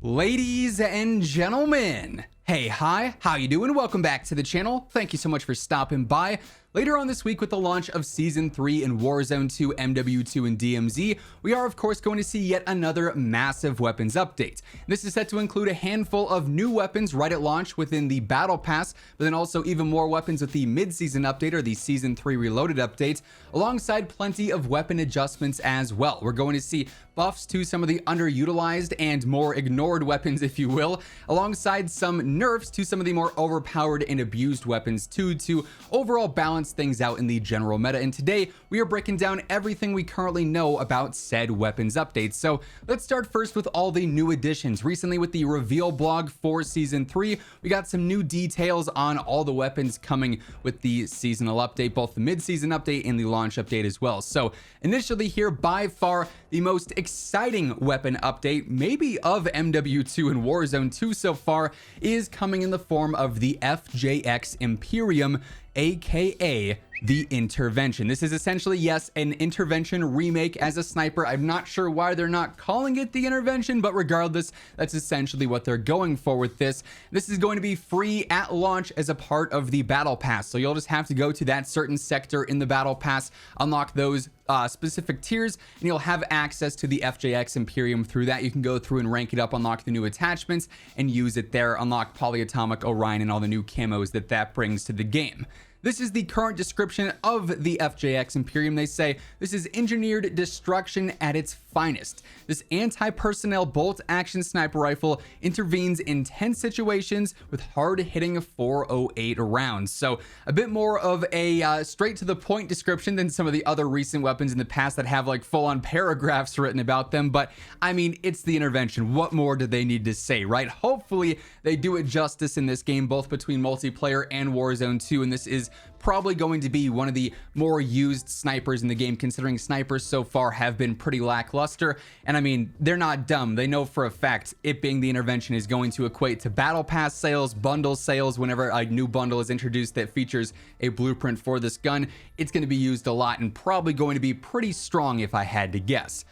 Ladies and gentlemen, hey, hi, how you doing? Welcome back to the channel. Thank you so much for stopping by. Later on this week, with the launch of Season 3 in Warzone 2, MW2, and DMZ, we are of course going to see yet another massive weapons update. This is set to include a handful of new weapons right at launch within the Battle Pass, but then also even more weapons with the mid-season update or the Season 3 Reloaded update, alongside plenty of weapon adjustments as well. We're going to see buffs to some of the underutilized and more ignored weapons, if you will, alongside some nerfs to some of the more overpowered and abused weapons too, to overall balance things out in the general meta. And today we are breaking down everything we currently know about said weapons updates. So let's start first with all the new additions. Recently, with the reveal blog for Season 3, we got some new details on all the weapons coming with the seasonal update, both the mid-season update and the launch update as well. So initially here, by far the most exciting weapon update maybe of MW2 and Warzone 2 so far is coming in the form of the FJX Imperium, aka the Intervention. This is essentially, yes, an Intervention remake as a sniper. I'm not sure why they're not calling it the Intervention, but regardless, that's essentially what they're going for with this. This is going to be free at launch as a part of the Battle Pass. So you'll just have to go to that certain sector in the Battle Pass, unlock those specific tiers, and you'll have access to the FJX Imperium through that. You can go through and rank it up, unlock the new attachments, and use it there, unlock Polyatomic Orion and all the new camos that brings to the game. This is the current description of the FJX Imperium. They say this is engineered destruction at its finest. This anti-personnel bolt-action sniper rifle intervenes in tense situations with hard-hitting 408 rounds. So a bit more of a straight-to-the-point description than some of the other recent weapons in the past that have like full-on paragraphs written about them. But I mean, it's the Intervention. What more do they need to say, right? Hopefully they do it justice in this game, both between multiplayer and Warzone 2, and this is probably going to be one of the more used snipers in the game, considering snipers so far have been pretty lackluster. And I mean, they're not dumb. They know for a fact it being the Intervention is going to equate to Battle Pass sales, bundle sales. Whenever a new bundle is introduced that features a blueprint for this gun, it's going to be used a lot and probably going to be pretty strong if I had to guess.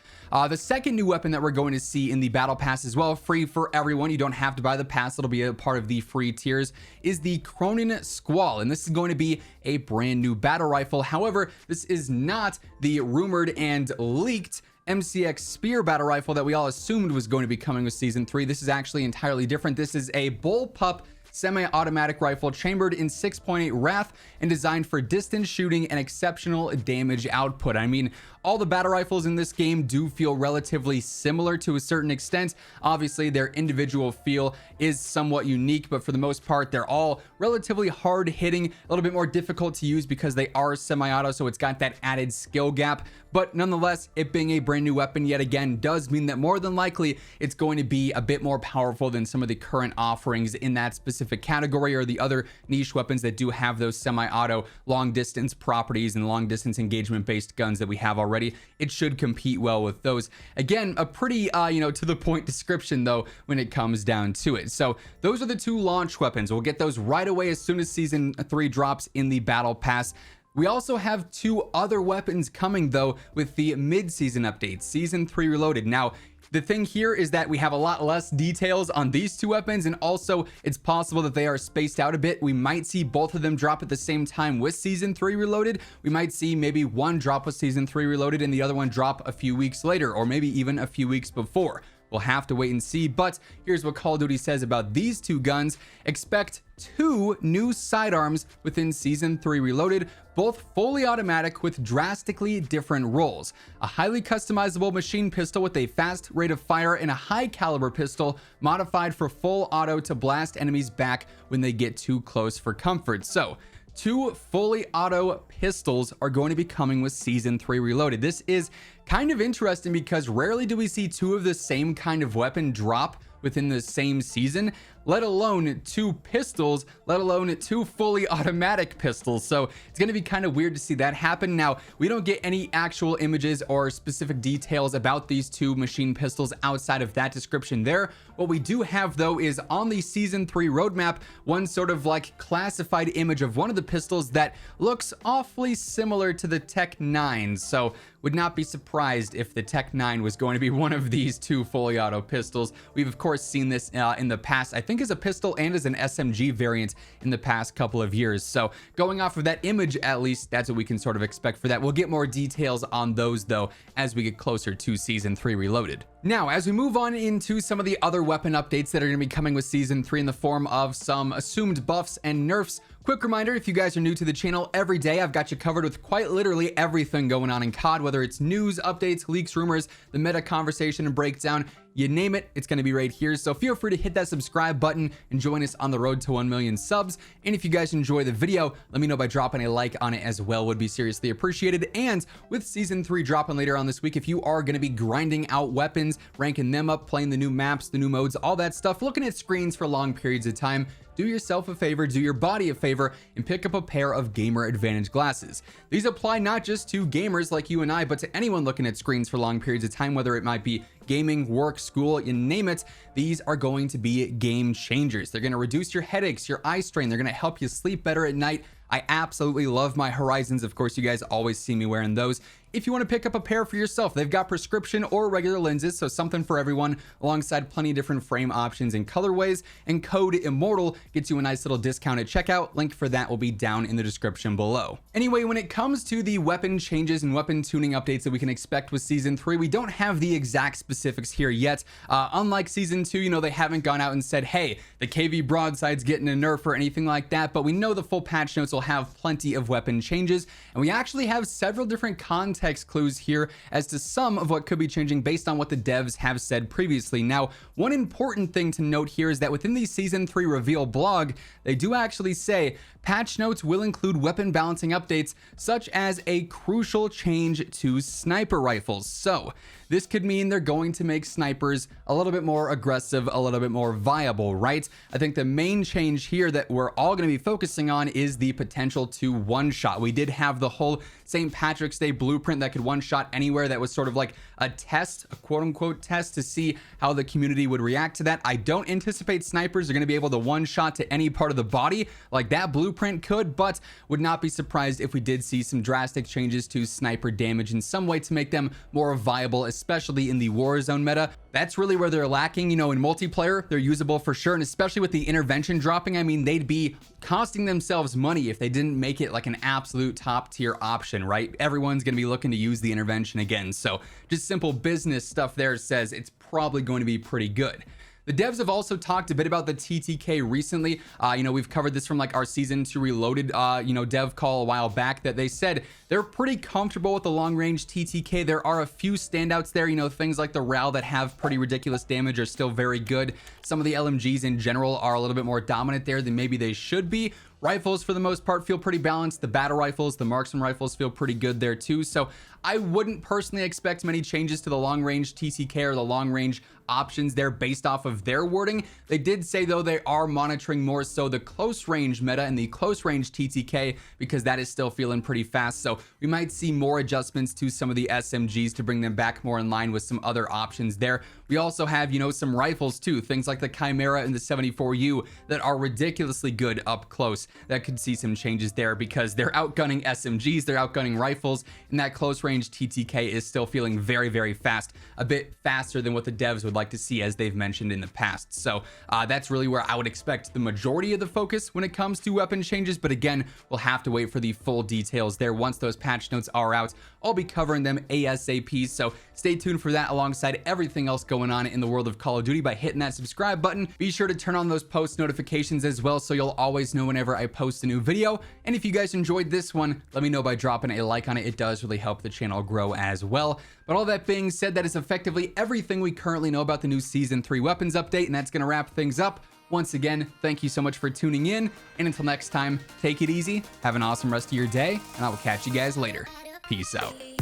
The second new weapon that we're going to see in the Battle Pass as well, free for everyone, you don't have to buy the pass, it'll be a part of the free tiers, is the Cronen Squall. And this is going to be a brand new battle rifle. However, this is not the rumored and leaked MCX Spear battle rifle that we all assumed was going to be coming with Season 3. This is actually entirely different. This is a bullpup semi-automatic rifle chambered in 6.8 Wrath and designed for distance shooting and exceptional damage output. I mean, all the battle rifles in this game do feel relatively similar to a certain extent. Obviously, their individual feel is somewhat unique, but for the most part, they're all relatively hard hitting, a little bit more difficult to use because they are semi-auto, so it's got that added skill gap. But nonetheless, it being a brand new weapon yet again does mean that more than likely it's going to be a bit more powerful than some of the current offerings in that specific category or the other niche weapons that do have those semi-auto long distance properties and long distance engagement based guns that we have already. It should compete well with those. Again, a pretty to the point description though when it comes down to it. So those are the two launch weapons. We'll get those right away as soon as Season 3 drops in the Battle Pass. We also have two other weapons coming though with the mid-season update, Season 3 Reloaded. Now, the thing here is that we have a lot less details on these two weapons, and also it's possible that they are spaced out a bit. We might see both of them drop at the same time with Season 3 Reloaded. We might see maybe one drop with Season 3 Reloaded and the other one drop a few weeks later, or maybe even a few weeks before. We'll have to wait and see, but here's what Call of Duty says about these two guns. Expect 2 new sidearms within Season 3 Reloaded, both fully automatic with drastically different roles. A highly customizable machine pistol with a fast rate of fire and a high caliber pistol modified for full auto to blast enemies back when they get too close for comfort. So 2 fully auto pistols are going to be coming with Season 3 Reloaded. This is kind of interesting because rarely do we see 2 of the same kind of weapon drop within the same season. let alone 2 pistols, let alone 2 fully automatic pistols. So it's going to be kind of weird to see that happen. Now, we don't get any actual images or specific details about these 2 machine pistols outside of that description there. What we do have, though, is on the Season 3 roadmap, one sort of like classified image of one of the pistols that looks awfully similar to the Tech 9. So would not be surprised if the Tech 9 was going to be one of these 2 fully auto pistols. We've of course seen this in the past, I think as a pistol and as an SMG variant in the past couple of years. So going off of that image, at least that's what we can sort of expect for that. We'll get more details on those though as we get closer to Season 3 Reloaded. Now, as we move on into some of the other weapon updates that are going to be coming with Season 3 in the form of some assumed buffs and nerfs, quick reminder, if you guys are new to the channel, every day I've got you covered with quite literally everything going on in COD, whether it's news, updates, leaks, rumors, the meta conversation and breakdown, you name it, it's going to be right here. So feel free to hit that subscribe button and join us on the road to 1 million subs. And if you guys enjoy the video, let me know by dropping a like on it as well, would be seriously appreciated. And with Season 3 dropping later on this week, if you are going to be grinding out weapons, ranking them up, playing the new maps, the new modes, all that stuff, looking at screens for long periods of time, do yourself a favor, do your body a favor, and pick up a pair of Gamer Advantage glasses. These apply not just to gamers like you and I, but to anyone looking at screens for long periods of time, whether it might be gaming, work, school, you name it. These are going to be game changers. They're going to reduce your headaches, your eye strain. They're going to help you sleep better at night. I absolutely love my Horizons. Of course, you guys always see me wearing those. If you want to pick up a pair for yourself, they've got prescription or regular lenses, so something for everyone, alongside plenty of different frame options and colorways. And code IMMORTAL gets you a nice little discount at checkout. Link for that will be down in the description below. Anyway, when it comes to the weapon changes and weapon tuning updates that we can expect with Season 3, we don't have the exact specifics here yet. Unlike Season 2, you know, they haven't gone out and said, hey, the KV broadside's getting a nerf or anything like that, but we know the full patch notes will have plenty of weapon changes, and we actually have several different context clues here as to some of what could be changing based on what the devs have said previously. Now, one important thing to note here is that within the Season 3 reveal blog, they do actually say patch notes will include weapon balancing updates, such as a crucial change to sniper rifles. So this could mean they're going to make snipers a little bit more aggressive, a little bit more viable, right? I think the main change here that we're all going to be focusing on is the potential to one-shot. We did have the whole St. Patrick's Day blueprint that could one-shot anywhere. That was sort of like a test, a quote-unquote test, to see how the community would react to that. I don't anticipate snipers are going to be able to one-shot to any part of the body like that blueprint could, but would not be surprised if we did see some drastic changes to sniper damage in some way to make them more viable, especially in the Warzone meta. That's really where they're lacking. You know, in multiplayer, they're usable for sure, and especially with the intervention dropping, I mean, they'd be costing themselves money if they didn't make it like an absolute top tier option, right? Everyone's going to be looking to use the intervention again. So just simple business stuff there says it's probably going to be pretty good. The devs have also talked a bit about the TTK recently. You know, we've covered this from like our Season 2 Reloaded, you know, dev call a while back, that they said they're pretty comfortable with the long range TTK. There are a few standouts there, you know, things like the RAL that have pretty ridiculous damage are still very good. Some of the LMGs in general are a little bit more dominant there than maybe they should be. Rifles, for the most part, feel pretty balanced. The battle rifles, the marksman rifles feel pretty good there too. So I wouldn't personally expect many changes to the long range TTK or the long range options there based off of their wording. They did say though they are monitoring more so the close range meta and the close range TTK, because that is still feeling pretty fast. So we might see more adjustments to some of the SMGs to bring them back more in line with some other options there. We also have, you know, some rifles too, things like the Chimera and the 74U that are ridiculously good up close, that could see some changes there because they're outgunning SMGs, they're outgunning rifles, and that close range TTK is still feeling very, very fast, a bit faster than what the devs would like to see, as they've mentioned in the past. So that's really where I would expect the majority of the focus when it comes to weapon changes, but again, we'll have to wait for the full details there. Once those patch notes are out, I'll be covering them ASAP, so stay tuned for that alongside everything else going on in the world of Call of Duty by hitting that subscribe button. Be sure to turn on those post notifications as well, so you'll always know whenever I post a new video. And if you guys enjoyed this one, let me know by dropping a like on it. It does really help the channel grow as well. But all that being said, that is effectively everything we currently know about the new Season 3 weapons update, and that's going to wrap things up. Once again, thank you so much for tuning in, and until next time, take it easy, have an awesome rest of your day, and I will catch you guys later. Peace out.